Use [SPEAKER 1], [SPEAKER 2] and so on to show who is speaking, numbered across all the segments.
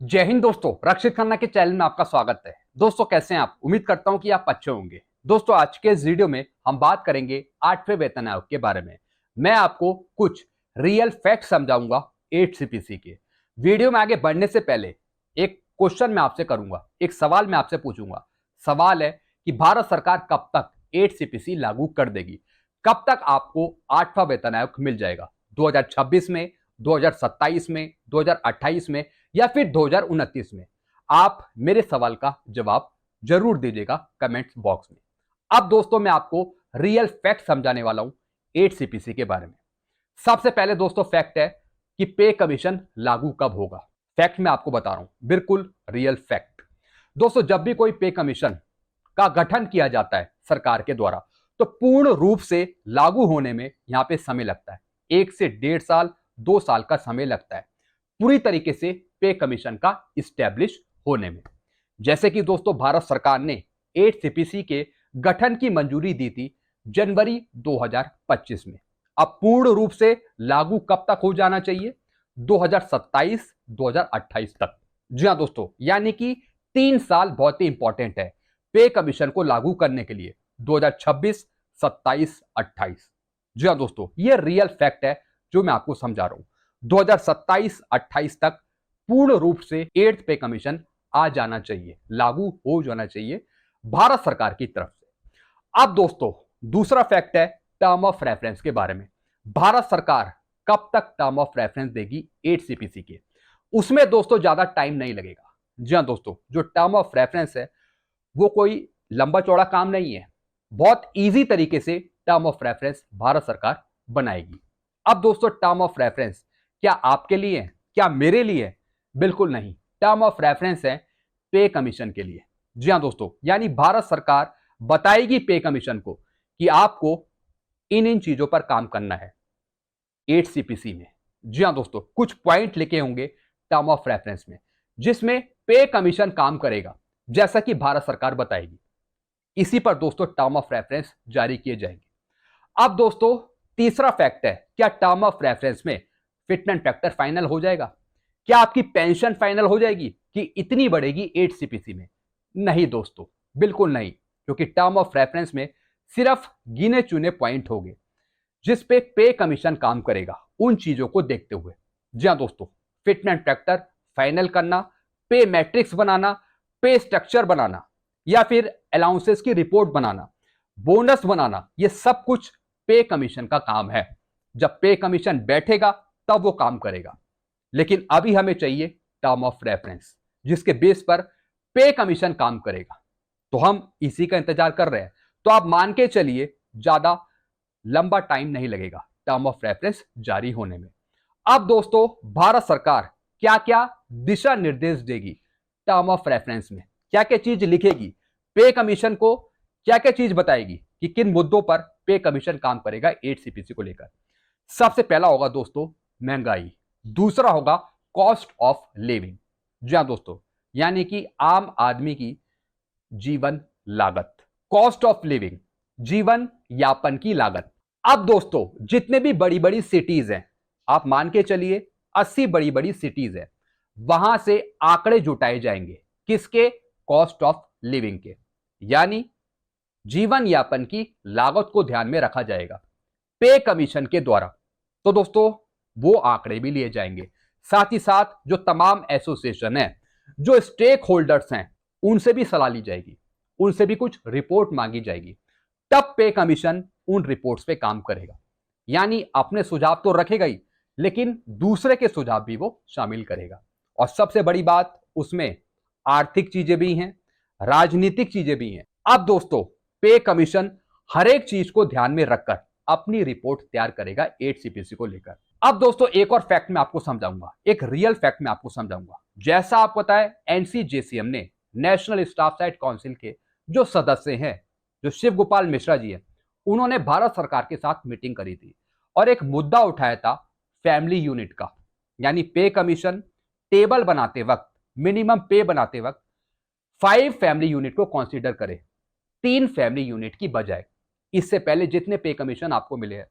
[SPEAKER 1] जय हिंद दोस्तों, रक्षित खन्ना के चैनल में आपका स्वागत है। दोस्तों कैसे हैं आप? उम्मीद करता हूं कि आप अच्छे होंगे। दोस्तों आज के इस वीडियो में हम बात करेंगे 8वें वेतन आयोग के बारे में। मैं आपको कुछ रियल फैक्ट समझाऊंगा 8 सीपीसी के। वीडियो में आगे बढ़ने से पहले एक क्वेश्चन मैं आपसे करूंगा, एक सवाल मैं आपसे पूछूंगा। सवाल है कि भारत सरकार कब तक 8 सीपीसी लागू कर देगी? कब तक आपको 8वां वेतन आयोग मिल जाएगा? 2026 में, 2027 में, 2028 में या फिर 2029 में? आप मेरे सवाल का जवाब जरूर दीजिएगा कमेंट्स बॉक्स में। अब दोस्तों मैं आपको रियल फैक्ट समझाने वाला हूं 8 सीपीसी के बारे में। सबसे पहले दोस्तों फैक्ट है कि पे कमीशन लागू कब होगा। फैक्ट मैं आपको बता रहा हूं, बिल्कुल रियल फैक्ट। दोस्तों जब भी कोई पे कमीशन का गठन किया जाता है सरकार के द्वारा, तो पूर्ण रूप से लागू होने में यहां पे समय लगता है। 1 से 1.5 साल, 2 साल का समय लगता है पूरी तरीके से पे कमीशन का इस्टेब्लिश होने में। जैसे कि दोस्तों भारत सरकार ने 8 सीपीसी के गठन की मंजूरी दी थी जनवरी 2025 में। अब पूर्ण रूप से लागू कब तक हो जाना चाहिए? 2027-2028 तक। जी हां दोस्तों, यानी कि 3 साल बहुत ही इंपॉर्टेंट है पे कमीशन को लागू करने के लिए। 2026, 27, 28। जी हां दोस्तों, ये रियल फैक्ट है जो मैं आपको समझा रहा हूं। 2027-28 तक पूर्ण रूप से 8th पे कमीशन आ जाना चाहिए, लागू हो जाना चाहिए भारत सरकार की तरफ से। अब दोस्तों दूसरा फैक्ट है टर्म ऑफ रेफरेंस के बारे में। भारत सरकार कब तक टर्म ऑफ रेफरेंस देगी 8 सीपीसी के? उसमें दोस्तों ज्यादा टाइम नहीं लगेगा। जी हां दोस्तों, जो टर्म ऑफ रेफरेंस है वो कोई लंबा चौड़ा काम नहीं है। बहुत इजी तरीके से टर्म ऑफ रेफरेंस भारत सरकार बनाएगी। अब दोस्तों टर्म ऑफ रेफरेंस क्या आपके लिए है? क्या मेरे लिए है? बिल्कुल नहीं। टर्म ऑफ रेफरेंस है पे कमीशन के लिए। जी हां दोस्तों, यानी भारत सरकार बताएगी पे कमीशन को कि आपको इन इन चीजों पर काम करना है 8 सीपीसी में। जी हां दोस्तों, कुछ पॉइंट लिखे होंगे टर्म ऑफ रेफरेंस में जिसमें पे कमीशन काम करेगा जैसा कि भारत सरकार बताएगी। इसी पर दोस्तों टर्म ऑफ रेफरेंस जारी किए जाएंगे। अब दोस्तों तीसरा फैक्ट है, क्या टर्म ऑफ रेफरेंस में फिटमेंट फैक्टर फाइनल हो जाएगा? क्या आपकी पेंशन फाइनल हो जाएगी कि इतनी बढ़ेगी 8 सीपीसी में? नहीं दोस्तों, बिल्कुल नहीं, क्योंकि टर्म ऑफ रेफरेंस में सिर्फ गिने चुने पॉइंट होंगे जिस पे कमीशन काम करेगा उन चीजों को देखते हुए। जी हां दोस्तों, फिटमेंट फैक्टर फाइनल करना, पे मैट्रिक्स बनाना, पे स्ट्रक्चर बनाना या फिर अलाउंसेस की रिपोर्ट बनाना, बोनस बनाना, ये सब कुछ पे कमीशन का काम है। जब पे कमीशन बैठेगा तब वो काम करेगा। लेकिन अभी हमें चाहिए टर्म ऑफ रेफरेंस जिसके बेस पर पे कमीशन काम करेगा, तो हम इसी का इंतजार कर रहे हैं। तो आप मान के चलिए ज्यादा लंबा टाइम नहीं लगेगा टर्म ऑफ रेफरेंस जारी होने में। अब दोस्तों भारत सरकार क्या क्या दिशा निर्देश देगी टर्म ऑफ रेफरेंस में? क्या क्या चीज लिखेगी पे कमीशन को? क्या क्या चीज बताएगी कि किन मुद्दों पर पे कमीशन काम करेगा 8 सीपीसी को लेकर? सबसे पहला होगा दोस्तों महंगाई। दूसरा होगा कॉस्ट ऑफ लिविंग। जी हां दोस्तों, यानी कि आम आदमी की जीवन लागत। कॉस्ट ऑफ लिविंग, जीवन यापन की लागत। अब दोस्तों जितने भी बड़ी बड़ी सिटीज हैं, आप मान के चलिए 80 बड़ी बड़ी सिटीज है, वहां से आंकड़े जुटाए जाएंगे किसके? कॉस्ट ऑफ लिविंग के, यानी जीवन यापन की लागत को ध्यान में रखा जाएगा पे कमीशन के द्वारा। तो दोस्तों वो आंकड़े भी लिए जाएंगे। साथ ही साथ जो तमाम एसोसिएशन है, जो स्टेक होल्डर्स हैं, उनसे भी सलाह ली जाएगी, उनसे भी कुछ रिपोर्ट मांगी जाएगी। तब पे कमीशन उन रिपोर्ट्स पे काम करेगा। यानी अपने सुझाव तो रखेगा ही, लेकिन दूसरे के सुझाव भी वो शामिल करेगा। और सबसे बड़ी बात, उसमें आर्थिक चीजें भी हैं, राजनीतिक चीजें भी हैं। अब दोस्तों पे कमीशन हर एक चीज को ध्यान में रखकर अपनी रिपोर्ट तैयार करेगा 8 सीपीसी को लेकर। अब दोस्तों एक और फैक्ट मैं आपको समझाऊंगा, एक रियल फैक्ट मैं आपको समझाऊंगा। जैसा आपको पता है एनसीजेसीएम ने, नेशनल स्टाफ साइड काउंसिल के जो सदस्य हैं, जो शिव गोपाल मिश्रा जी हैं, उन्होंने भारत सरकार के साथ मीटिंग करी थी और एक मुद्दा उठाया था फैमिली यूनिट का। यानी पे कमीशन टेबल बनाते वक्त, मिनिमम पे बनाते वक्त 5 फैमिली यूनिट को कंसीडर करें, 3 फैमिली यूनिट की बजाय। इससे पहले जितने पे कमीशन आपको मिले हैं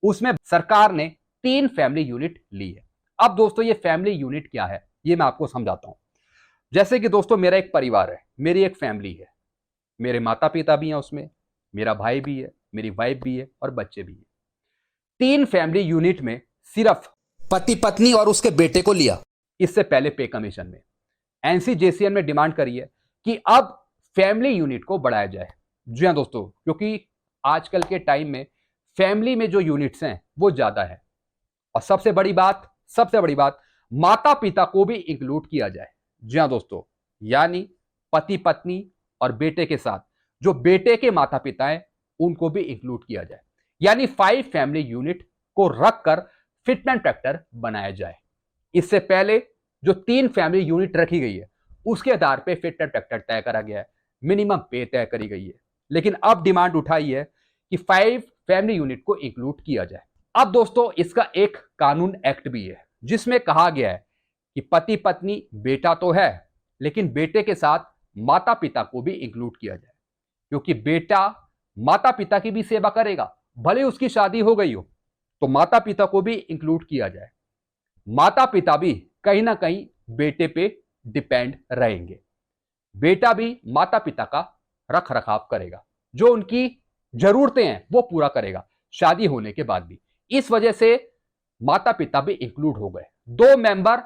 [SPEAKER 1] उसमें सरकार ने 3 फैमिली यूनिट ली है। अब दोस्तों ये फैमिली यूनिट क्या है ये मैं आपको समझाता हूं। जैसे कि दोस्तों मेरा एक परिवार है, मेरी एक फैमिली है, मेरे माता पिता भी हैं उसमें, मेरा भाई भी है, मेरी वाइफ भी है और बच्चे भी हैं। 3 फैमिली यूनिट में सिर्फ पति पत्नी और उसके बेटे को लिया इससे पहले पे कमीशन में। एनसीजेसीएन में डिमांड करी है कि अब फैमिली यूनिट को बढ़ाया जाए। जी हाँ दोस्तों, क्योंकि आजकल के टाइम में फैमिली में जो यूनिट्स हैं वो ज्यादा है। और सबसे बड़ी बात माता पिता को भी इंक्लूड किया जाए। जी हाँ दोस्तों, यानी पति पत्नी और बेटे के साथ जो बेटे के माता पिता हैं उनको भी इंक्लूड किया जाए, यानी 5 फैमिली यूनिट को रखकर फिटमेंट फैक्टर बनाया जाए। इससे पहले जो 3 फैमिली यूनिट रखी गई है उसके आधार पर फिटमेंट फैक्टर तय करा गया है, मिनिमम पे तय करी गई है। लेकिन अब डिमांड उठाई है कि 5 फैमिली यूनिट को इंक्लूड किया जाए। अब दोस्तों इसका एक कानून एक्ट भी है जिसमें कहा गया है कि पति पत्नी बेटा तो है, लेकिन बेटे के साथ माता पिता को भी इंक्लूड किया जाए, क्योंकि बेटा माता पिता की भी सेवा करेगा, भले उसकी शादी हो गई हो तो माता पिता को भी इंक्लूड किया जाए। माता पिता भी कहीं ना कहीं बेटे पे डिपेंड रहेंगे, बेटा भी माता पिता का रख रखाव करेगा, जो उनकी जरूरतें हैं वो पूरा करेगा शादी होने के बाद भी। इस वजह से माता पिता भी इंक्लूड हो गए, 2 मेंबर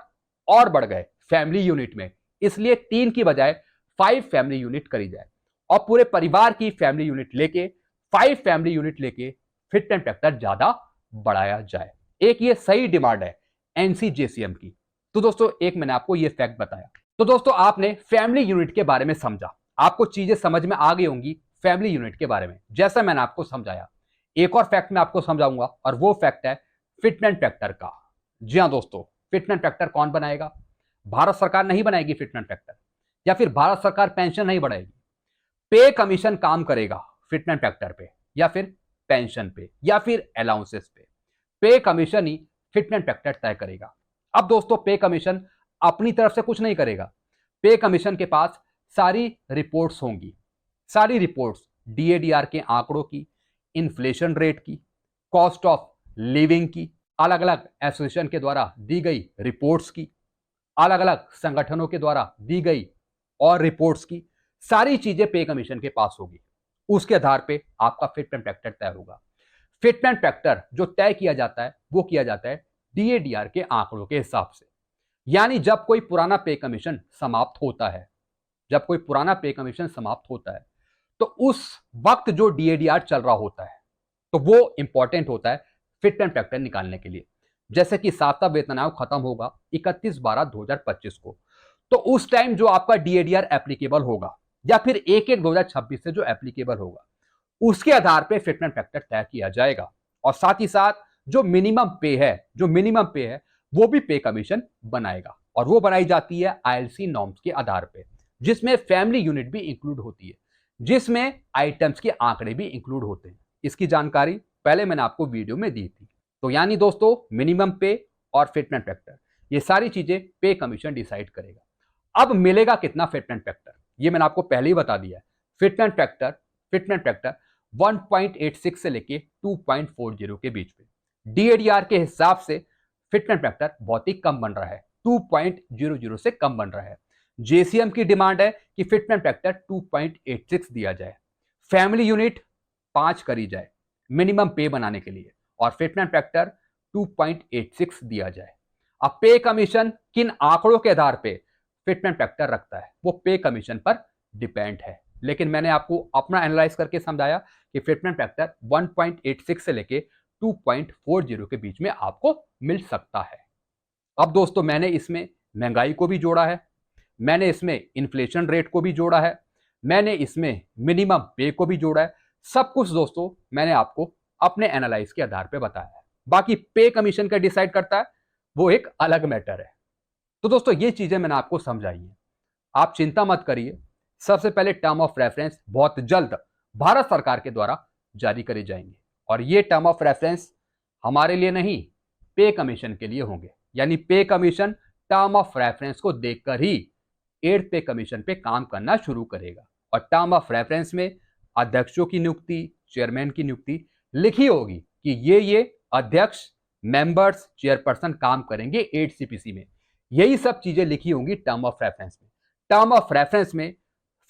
[SPEAKER 1] और बढ़ गए फैमिली यूनिट में, इसलिए 3 की बजाय 5 फैमिली यूनिट करी जाए और पूरे परिवार की फैमिली यूनिट लेके 5 फैमिली यूनिट लेके फिटमेंट फैक्टर ज्यादा बढ़ाया जाए। एक ये सही डिमांड है एनसीजेसीएम की। तो दोस्तों एक मैंने आपको ये फैक्ट बताया। तो दोस्तों आपने फैमिली यूनिट के बारे में समझा, आपको चीजें समझ में आ गई होंगी फैमिली यूनिट के बारे में जैसा मैंने आपको समझाया। एक और फैक्ट मैं आपको समझाऊंगा और वो फैक्ट है फिटमेंट फैक्टर का। जी हाँ दोस्तों, फिटमेंट फैक्टर कौन बनाएगा? भारत सरकार नहीं बनाएगी फिटमेंट फैक्टर, या फिर भारत सरकार पेंशन नहीं बढ़ाएगी। पे कमीशन काम करेगा फिटमेंट फैक्टर पे, या फिर पेंशन पे, या फिर अलाउंसेस पे। पे कमीशन ही फिटमेंट फैक्टर तय करेगा। अब दोस्तों पे कमीशन अपनी तरफ से कुछ नहीं करेगा, पे कमीशन के पास सारी रिपोर्ट्स होंगी, सारी रिपोर्ट्स डीएडीआर के आंकड़ों की, इन्फ्लेशन रेट की, कॉस्ट ऑफ लिविंग की, अलग अलग एसोसिएशन के द्वारा दी गई रिपोर्ट्स की, अलग अलग संगठनों के द्वारा दी गई और रिपोर्ट्स की, सारी चीजें पे कमीशन के पास होगी। उसके आधार पे आपका फिटमेंट फैक्टर तय होगा। फिटमेंट फैक्टर जो तय किया जाता है वो किया जाता है डीएडीआर के आंकड़ों के हिसाब से, यानी जब कोई पुराना पे कमीशन समाप्त होता है, जब कोई पुराना पे कमीशन समाप्त होता है तो उस वक्त जो डीएडीआर चल रहा होता है तो वो इंपॉर्टेंट होता है फिटमेंट फैक्टर निकालने के लिए। जैसे कि 7वां वेतन आयोग खत्म होगा 31/12/2025 को, तो उस टाइम जो आपका डीएडीआर एप्लीकेबल होगा या फिर 1/1/2026 से जो एप्लीकेबल होगा उसके आधार पे फिटमेंट फैक्टर तय किया जाएगा। और साथ ही साथ जो मिनिमम पे है वो भी पे कमीशन बनाएगा, और वो बनाई जाती है आईएलसी नॉर्म्स के आधार पे, जिसमें फैमिली यूनिट भी इंक्लूड होती है, जिसमें आइटम्स के आंकड़े भी इंक्लूड होते हैं। इसकी जानकारी पहले मैंने आपको वीडियो में दी थी। तो यानी दोस्तों मिनिमम पे और फिटमेंट फैक्टर ये सारी चीजें पे कमीशन डिसाइड करेगा। अब मिलेगा कितना फिटमेंट फैक्टर, ये मैंने आपको पहले ही बता दिया है। फिटमेंट फैक्टर 1.86 से लेके 2.40 के बीच में। डीएडीआर के हिसाब से फिटमेंट फैक्टर बहुत ही कम बन रहा है, 2.00 से कम बन रहा है। जेसीएम की डिमांड है कि फिटमेंट फैक्टर 2.86 दिया जाए, फैमिली यूनिट 5 करी जाए मिनिमम पे बनाने के लिए, और फिटमेंट फैक्टर 2.86 दिया जाए। अब पे कमीशन किन आंकड़ों के आधार पे फिटमेंट फैक्टर रखता है वो पे कमीशन पर डिपेंड है, लेकिन मैंने आपको अपना एनालाइज करके समझाया कि फिटमेंट फैक्टर 1.86 से लेके 2.40 के बीच में आपको मिल सकता है। अब दोस्तों मैंने इसमें महंगाई को भी जोड़ा है, मैंने इसमें इन्फ्लेशन रेट को भी जोड़ा है, मैंने इसमें मिनिमम पे को भी जोड़ा है। सब कुछ दोस्तों मैंने आपको अपने एनालाइज के आधार पे बताया है। बाकी पे कमीशन का डिसाइड करता है वो एक अलग मैटर है। तो दोस्तों ये चीजें मैंने आपको समझाई है, आप चिंता मत करिए। सबसे पहले टर्म ऑफ रेफरेंस बहुत जल्द भारत सरकार के द्वारा जारी करे जाएंगे, और ये टर्म ऑफ रेफरेंस हमारे लिए नहीं पे कमीशन के लिए होंगे, यानी पे कमीशन टर्म ऑफ रेफरेंस को देखकर ही 8th पे कमीशन पे काम करना शुरू करेगा। और टर्म ऑफ रेफरेंस में अध्यक्षों की नियुक्ति, चेयरमैन की नियुक्ति लिखी होगी कि ये अध्यक्ष, मेंबर्स, चेयरपर्सन काम करेंगे 8 सीपीसी में। यही सब चीजें लिखी होंगी टर्म ऑफ रेफरेंस में। टर्म ऑफ रेफरेंस में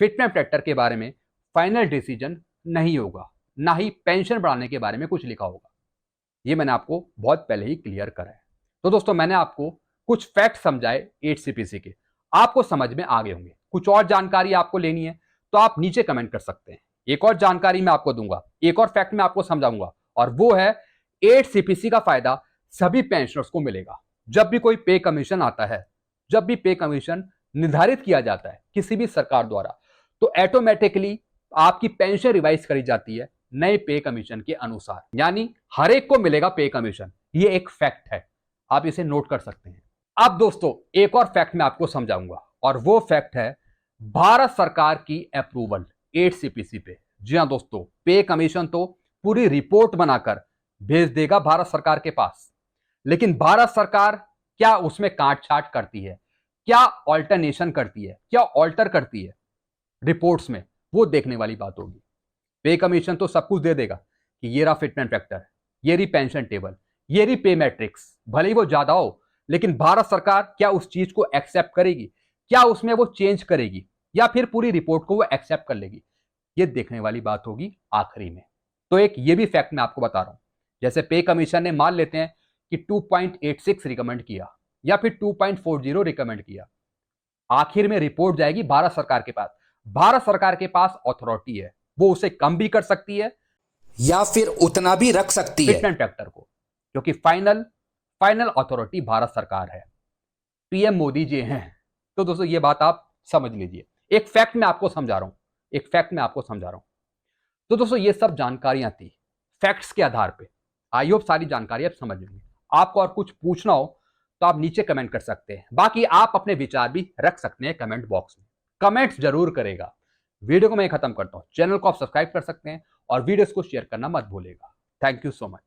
[SPEAKER 1] फिटमेंट फैक्टर के बारे में फाइनल डिसीजन नहीं होगा, ना ही पेंशन बढ़ाने के बारे में कुछ लिखा होगा। ये मैंने आपको बहुत पहले ही क्लियर करा है। तो दोस्तों मैंने आपको कुछ फैक्ट समझाए 8CPC के, आपको समझ में आ गए होंगे। कुछ और जानकारी आपको लेनी है तो आप नीचे कमेंट कर सकते हैं, एक और जानकारी मैं आपको दूंगा, एक और फैक्ट मैं आपको समझाऊंगा, और वो है 8CPC का फायदा सभी पेंशनर्स को मिलेगा। जब भी कोई पे कमीशन आता है, जब भी पे कमीशन निर्धारित किया जाता है किसी भी सरकार द्वारा, तो ऑटोमेटिकली आपकी पेंशन रिवाइज करी जाती है नए पे कमीशन के अनुसार, यानी हर एक को मिलेगा पे कमीशन। ये एक फैक्ट है, आप इसे नोट कर सकते हैं। अब दोस्तों एक और फैक्ट मैं आपको समझाऊंगा, और वो फैक्ट है भारत सरकार की अप्रूवल 8CPC पे। जी हां दोस्तों, पे कमीशन तो पूरी रिपोर्ट बनाकर भेज देगा भारत सरकार के पास, लेकिन भारत सरकार क्या उसमें काट छाट करती है, क्या ऑल्टरनेशन करती है, क्या ऑल्टर करती है रिपोर्ट्स में, वो देखने वाली बात होगी। पे कमीशन तो सब कुछ दे देगा कि ये रहा फिटमेंट फैक्टर, ये रही पेंशन टेबल, ये रही पे मैट्रिक्स, भले ही वो ज्यादा हो, लेकिन भारत सरकार क्या उस चीज को एक्सेप्ट करेगी, क्या उसमें वो चेंज करेगी, या फिर पूरी रिपोर्ट को वो एक्सेप्ट कर लेगी, ये देखने वाली बात होगी आखिरी में। तो एक ये भी फैक्ट मैं आपको बता रहा हूं, जैसे पे कमीशन ने मान लेते हैं कि 2.86 रिकमेंड किया या फिर 2.40 रिकमेंड किया, आखिर में रिपोर्ट जाएगी भारत सरकार के पास। भारत सरकार के पास अथॉरिटी है, वो उसे कम भी कर सकती है
[SPEAKER 2] या फिर उतना भी रख सकती है
[SPEAKER 1] फिटमेंट फैक्टर को, क्योंकि फाइनल अथॉरिटी भारत सरकार है, पीएम मोदी जी हैं। तो दोस्तों ये बात आप समझ लीजिए। एक फैक्ट मैं आपको समझा रहा हूं, एक फैक्ट मैं आपको समझा रहा हूं। तो दोस्तों ये सब जानकारियां थी फैक्ट्स के आधार पे। आई होप सारी जानकारी आप समझ लेंगे। आपको और कुछ पूछना हो तो आप नीचे कमेंट कर सकते हैं, बाकी आप अपने विचार भी रख सकते हैं कमेंट बॉक्स में, कमेंट्स जरूर करेगा। वीडियो को मैं खत्म करता हूं, चैनल को आप सब्सक्राइब कर सकते हैं और वीडियोस को शेयर करना मत भूलेगा। Thank you so much.